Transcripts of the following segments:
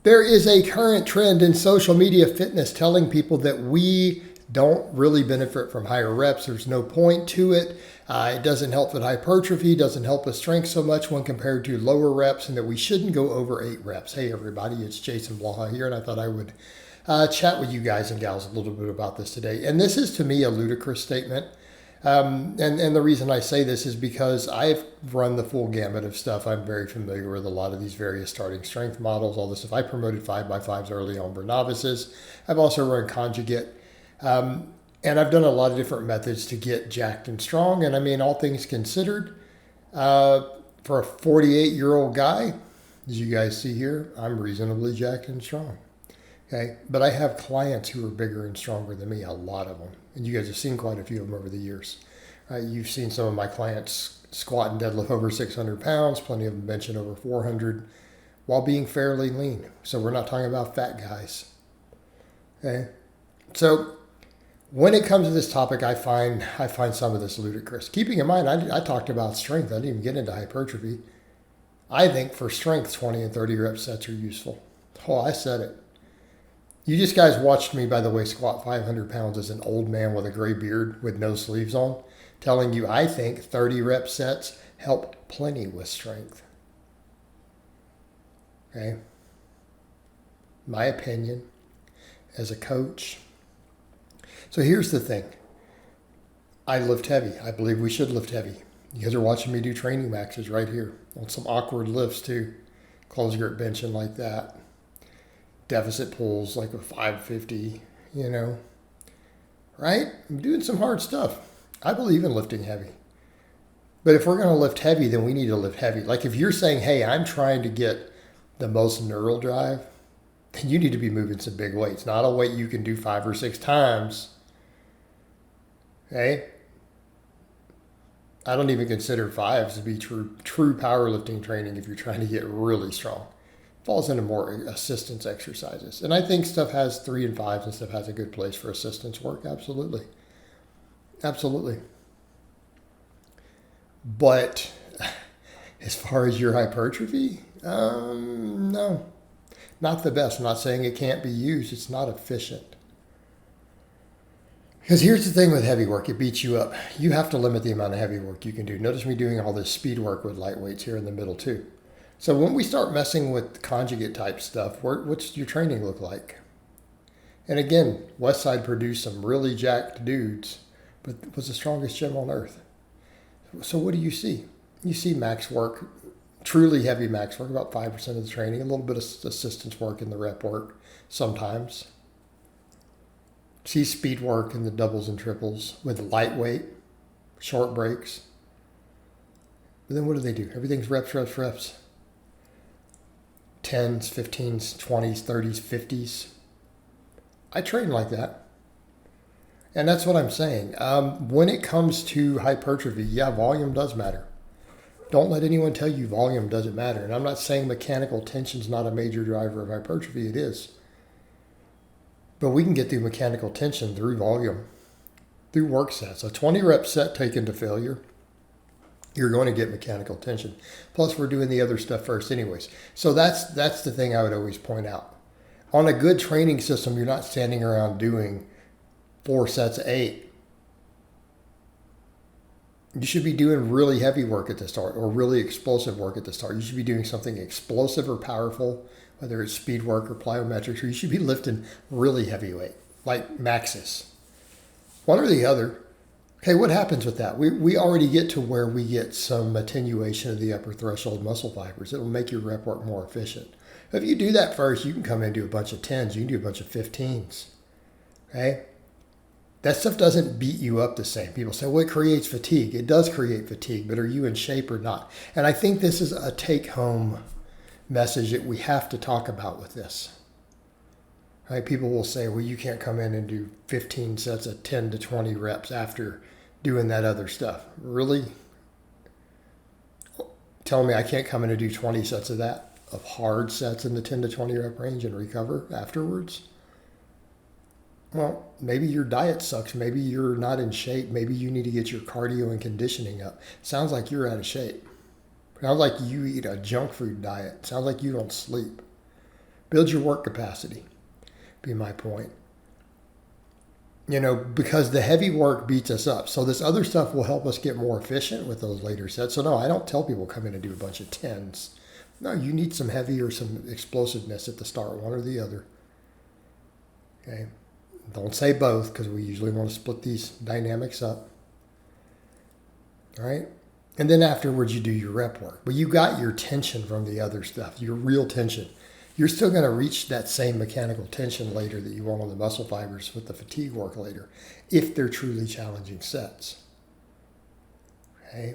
There is a current trend in social media fitness telling people that we don't really benefit from higher reps. There's no point to it. It doesn't help with hypertrophy, doesn't help with strength so much when compared to lower reps, and that we shouldn't go over 8 reps. Hey everybody, it's Jason Blaha here, and I thought I would chat with you guys and gals a little bit about this today. And this is to me a ludicrous statement. And the reason I say this is because I've run the full gamut of stuff. I'm very familiar with a lot of these various starting strength models, all this stuff. I promoted 5x5s early on for novices. I've also run conjugate. And I've done a lot of different methods to get jacked and strong. And I mean, all things considered, for a 48-year-old guy, as you guys see here, I'm reasonably jacked and strong. Okay, but I have clients who are bigger and stronger than me, a lot of them. And you guys have seen quite a few of them over the years. You've seen some of my clients squat and deadlift over 600 pounds, plenty of them benching over 400 while being fairly lean. So we're not talking about fat guys. Okay, so when it comes to this topic, I find some of this ludicrous. Keeping in mind, I talked about strength. I didn't even get into hypertrophy. I think for strength, 20 and 30 rep sets are useful. Oh, I said it. You just guys watched me, by the way, squat 500 pounds as an old man with a gray beard with no sleeves on, telling you I think 30 rep sets help plenty with strength. Okay? My opinion as a coach. So here's the thing. I lift heavy. I believe we should lift heavy. You guys are watching me do training maxes right here on some awkward lifts too. Close grip benching like that. Deficit pulls like a 550, right? I'm doing some hard stuff. I believe in lifting heavy. But if we're going to lift heavy, then we need to lift heavy. Like if you're saying, hey, I'm trying to get the most neural drive, then you need to be moving some big weights, not a weight you can do 5 or 6 times. Okay? I don't even consider 5s to be true powerlifting training if you're trying to get really strong. Falls into more assistance exercises. And I think stuff has 3 and 5s and stuff has a good place for assistance work. Absolutely. Absolutely. But as far as your hypertrophy, no. Not the best. I'm not saying it can't be used. It's not efficient. Because here's the thing with heavy work. It beats you up. You have to limit the amount of heavy work you can do. Notice me doing all this speed work with light weights here in the middle too. So when we start messing with conjugate type stuff, what's your training look like? And again, Westside produced some really jacked dudes, but was the strongest gym on earth. So what do you see? You see max work, truly heavy max work, about 5% of the training, a little bit of assistance work in the rep work sometimes. See speed work in the doubles and triples with lightweight, short breaks. But then what do? Everything's reps, reps, reps. 10s, 15s, 20s, 30s, 50s. I train like that. And that's what I'm saying. When it comes to hypertrophy, yeah, volume does matter. Don't let anyone tell you volume doesn't matter. And I'm not saying mechanical tension is not a major driver of hypertrophy. It is. But we can get through mechanical tension through volume, through work sets. A 20 rep set taken to failure, you're going to get mechanical tension. Plus, we're doing the other stuff first anyways. So that's the thing I would always point out. On a good training system, you're not standing around doing 4 sets of 8. You should be doing really heavy work at the start or really explosive work at the start. You should be doing something explosive or powerful, whether it's speed work or plyometrics, or you should be lifting really heavy weight, like maxes. One or the other. Okay, what happens with that? We already get to where we get some attenuation of the upper threshold muscle fibers. It'll make your rep work more efficient. If you do that first, you can come in and do a bunch of 10s. You can do a bunch of 15s. Okay? That stuff doesn't beat you up the same. People say, well, it creates fatigue. It does create fatigue, but are you in shape or not? And I think this is a take-home message that we have to talk about with this. Right? People will say, well, you can't come in and do 15 sets of 10 to 20 reps after doing that other stuff. Really? Tell me I can't come in and do 20 sets of that, of hard sets in the 10 to 20 rep range and recover afterwards? Well, maybe your diet sucks. Maybe you're not in shape. Maybe you need to get your cardio and conditioning up. Sounds like you're out of shape. Sounds like you eat a junk food diet. Sounds like you don't sleep. Build your work capacity, be my point. Because the heavy work beats us up. So this other stuff will help us get more efficient with those later sets. So no, I don't tell people come in and do a bunch of 10s. No, you need some heavy or some explosiveness at the start, one or the other. Okay. Don't say both, because we usually want to split these dynamics up. All right. And then afterwards, you do your rep work. But you got your tension from the other stuff, your real tension. You're still going to reach that same mechanical tension later that you want on the muscle fibers with the fatigue work later, if they're truly challenging sets. Okay.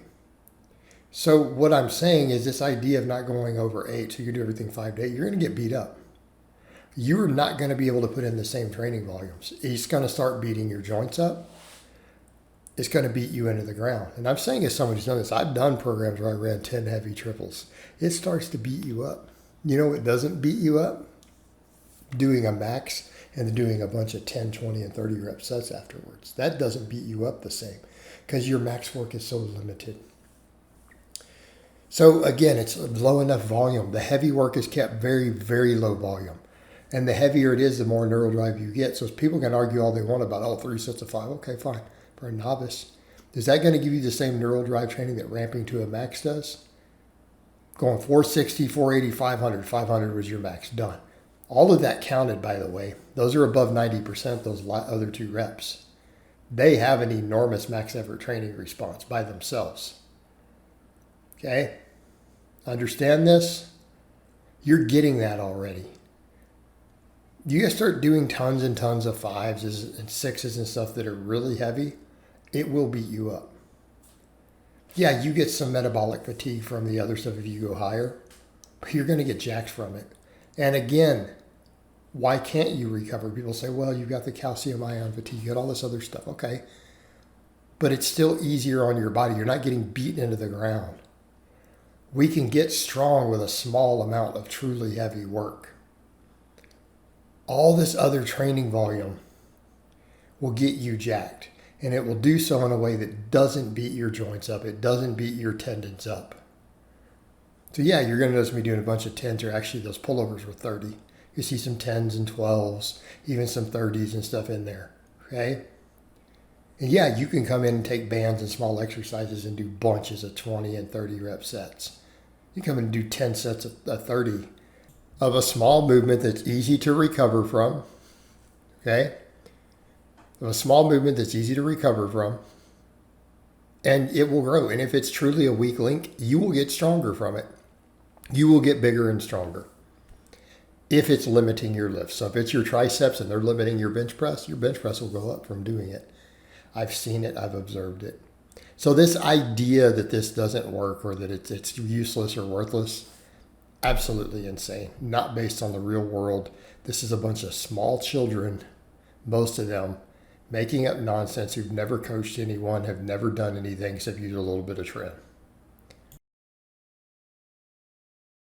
So what I'm saying is this idea of not going over 8, so you do everything 5 to 8, you're going to get beat up. You're not going to be able to put in the same training volumes. It's going to start beating your joints up. It's going to beat you into the ground. And I'm saying as someone who's done this, I've done programs where I ran 10 heavy triples. It starts to beat you up. You know what doesn't beat you up? Doing a max and then doing a bunch of 10, 20, and 30 rep sets afterwards. That doesn't beat you up the same because your max work is so limited. So again, it's low enough volume. The heavy work is kept very, very low volume. And the heavier it is, the more neural drive you get. So people can argue all they want about, 3 sets of 5. Okay, fine. For a novice, is that going to give you the same neural drive training that ramping to a max does? Going 460, 480, 500. 500 was your max. Done. All of that counted, by the way. Those are above 90%, those other 2 reps. They have an enormous max effort training response by themselves. Okay? Understand this? You're getting that already. You guys start doing tons and tons of 5s and 6s and stuff that are really heavy, it will beat you up. Yeah, you get some metabolic fatigue from the other stuff if you go higher, but you're going to get jacked from it. And again, why can't you recover? People say, well, you've got the calcium ion fatigue, you got all this other stuff. Okay, but it's still easier on your body. You're not getting beaten into the ground. We can get strong with a small amount of truly heavy work. All this other training volume will get you jacked. And it will do so in a way that doesn't beat your joints up. It doesn't beat your tendons up. So yeah, you're going to notice me doing a bunch of 10s, or actually those pullovers were 30. You see some 10s and 12s, even some 30s and stuff in there. Okay? And yeah, you can come in and take bands and small exercises and do bunches of 20 and 30 rep sets. You come in and do 10 sets of 30 of a small movement that's easy to recover from. Okay? A small movement that's easy to recover from, and it will grow. And if it's truly a weak link, you will get stronger from it. You will get bigger and stronger if it's limiting your lift. So if it's your triceps and they're limiting your bench press will go up from doing it. I've seen it. I've observed it. So this idea that this doesn't work or that it's useless or worthless, absolutely insane. Not based on the real world. This is a bunch of small children, most of them, making up nonsense, who've never coached anyone, have never done anything except use a little bit of trim.